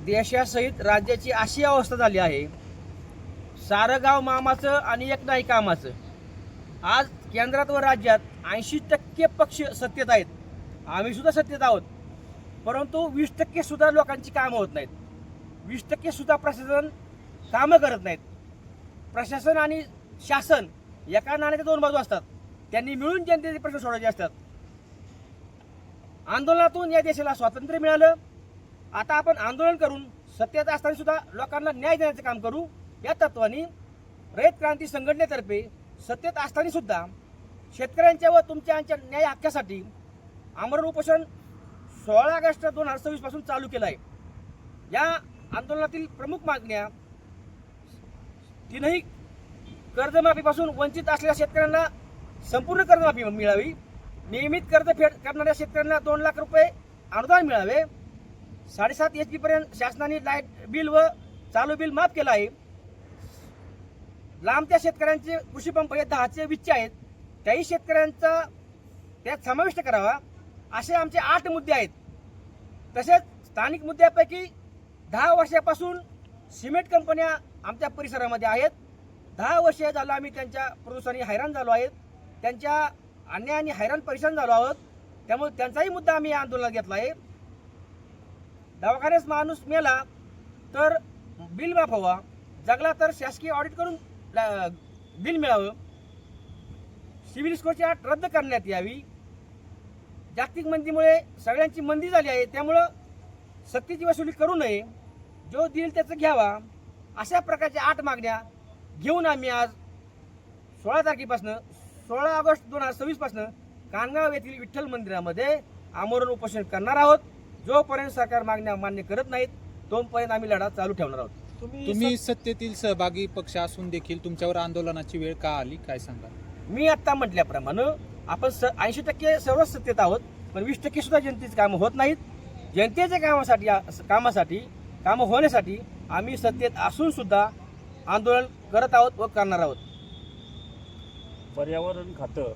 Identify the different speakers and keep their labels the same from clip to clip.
Speaker 1: देशासहित राज्याची अशी अवस्था झाली आहे, सारं गाव मामाचं आणि एक नाही कामाचं. आज केंद्रात व राज्यात 80% पक्ष सत्तेत आहेत, आम्ही सुद्धा सत्तेत आहोत. परंतु 20% सुद्धा लोकांची कामं होत नाहीत. 20% सुद्धा प्रशासन कामं करत नाहीत. प्रशासन आणि शासन एका नाण्याच्या दोन बाजू असतात. त्यांनी मिळून जनतेचे प्रश्न सोडवायचे असतात. आंदोलनातून या देशाला स्वातंत्र्य मिळालं. आता आपण आंदोलन करून सत्तेत असताना सुद्धा लोकांना न्याय देण्याचे काम करू या तत्वाने रयत क्रांती संघटनेतर्फे सत्तेत असताना सुद्धा शेतकऱ्यांच्या व तुमच्या न्याय हक्कासाठी आमरण उपोषण 16 ऑगस्ट 2026 पासून चालू केलं आहे. या आंदोलनातील प्रमुख मागण्या तीनही कर्जमाफीपासून वंचित असलेल्या शेतकऱ्यांना संपूर्ण कर्जमाफी मिळावी, नियमित कर्ज फेड करणाऱ्या शेतकऱ्यांना 2 लाख रुपये अनुदान मिळावे, 7.5 HP पर्यंत शासनाने लाईट बिल व चालू बिल माफ केलं आहे, लांबच्या शेतकऱ्यांचे कृषी पंप हे 10चे 20चे आहेत त्याही शेतकऱ्यांचा त्यात समाविष्ट करावा, असे आमचे 8 मुद्दे आहेत. तसेच स्थानिक मुद्द्यापैकी 10 वर्षापासून सिमेंट कंपन्या आमच्या परिसरामध्ये आहेत. 10 वर्ष झालं आम्ही त्यांच्या प्रदूषणाने हैराण झालो आहेत, त्यांच्या अन्यायाने हैराण परेशान झालो आहोत. त्यामुळे त्यांचाही मुद्दा आम्ही या आंदोलनात घेतला आहे. दवाखान्यात माणूस मेला तर बिल माफ व्हावा, जगला तर शासकीय ऑडिट करून बिल मिळावं, सिव्हिल स्कोरची अट रद्द करण्यात यावी. जागतिक मंदीमुळे सगळ्यांची मंदी झाली आहे, त्यामुळं सक्तीची वसुली करू नये, जो देईल त्याचं घ्यावा, अशा प्रकारच्या 8 मागण्या घेऊन आम्ही आज 16 ऑगस्ट 2026 पासून कानगाव येथील विठ्ठल मंदिरामध्ये आमरण उपोषण करणार आहोत. जोपर्यंत सरकार मागण्या मान्य करत नाहीत तोपर्यंत आम्ही लढा चालू ठेवणार आहोत.
Speaker 2: तुम्ही सत्तेतील सहभागी पक्ष असून देखील तुमच्यावर आंदोलनाची वेळ का आली, काय सांगा?
Speaker 1: मी आता म्हटल्याप्रमाणे आपण 80% सर्वच सत्तेत आहोत, पण 20% सुद्धा जनतेची कामं होत नाहीत. जनतेच्या कामं होण्यासाठी आम्ही सत्तेत असून सुद्धा आंदोलन करत आहोत व करणार आहोत.
Speaker 3: पर्यावरण खातं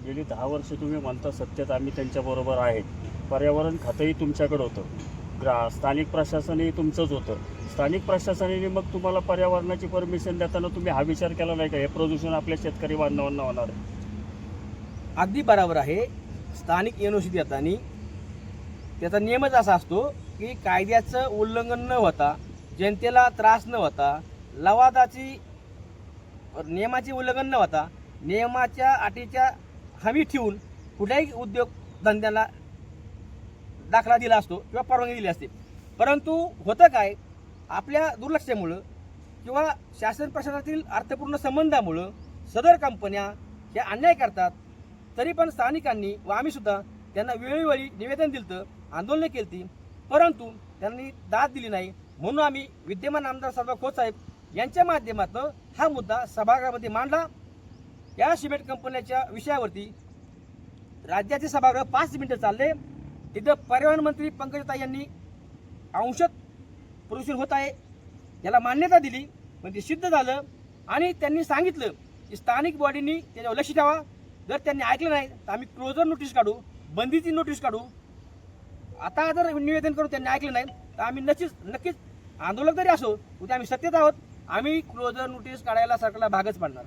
Speaker 3: गेली 10 वर्ष तुम्ही म्हणता सत्तेत आम्ही त्यांच्याबरोबर आहेत. पर्यावरण खातंही तुमच्याकडं होतं, स्थानिक प्रशासनही तुमचंच होतं. स्थानिक प्रशासनाने मग तुम्हाला पर्यावरणाची परमिशन देताना तुम्ही हा विचार केला नाही का हे प्रदूषण आपल्या शेतकरी बांधवांना होणार आहे?
Speaker 1: अगदी बरोबर आहे. स्थानिक एनओसी देताना त्याचा नियमच असा असतो की कायद्याचं उल्लंघन न होता, जनतेला त्रास न होता, लवादाची नियमाचे उल्लंघन न होता, नियमाच्या अटीच्या हमी ठेवून कुठल्याही उद्योगधंद्याला दाखला दिला असतो किंवा परवानगी दिली असते. परंतु होतं काय, आपल्या दुर्लक्षामुळं किंवा शासन प्रशासनातील अर्थपूर्ण संबंधामुळं सदर कंपन्या हे अन्याय करतात. तरी पण स्थानिकांनी व आम्ही सुद्धा त्यांना वेळोवेळी निवेदन दिलं, आंदोलनं केली, परंतु त्यांनी दाद दिली नाही. म्हणून आम्ही विद्यमान आमदार सदाभाऊ खोत साहेब यांच्या माध्यमातून हा मुद्दा सभागृहामध्ये मांडला. या सिमेंट कंपन्याच्या विषयावरती राज्याचे सभागृह 5 मिनिटं चालले. तिथं पर्यावरण मंत्री पंकजाताई यांनी अंशतः प्रदूषण होत आहे याला मान्यता दिली, पण ते सिद्ध झालं आणि त्यांनी सांगितलं की स्थानिक बॉडींनी त्याच्यावर लक्ष ठेवा. जर त्यांनी ऐकलं नाही तर आम्ही क्लोजर नोटीस काढू, बंदीची नोटीस काढू. आता जर निवेदन करू त्यांनी ऐकलं नाही तर आम्ही नक्कीच आंदोलन जरी असो उद्या आम्ही सत्तेत आहोत, आम्ही क्लोजर नोटीस काढायला सरकारला भागच पाडणार.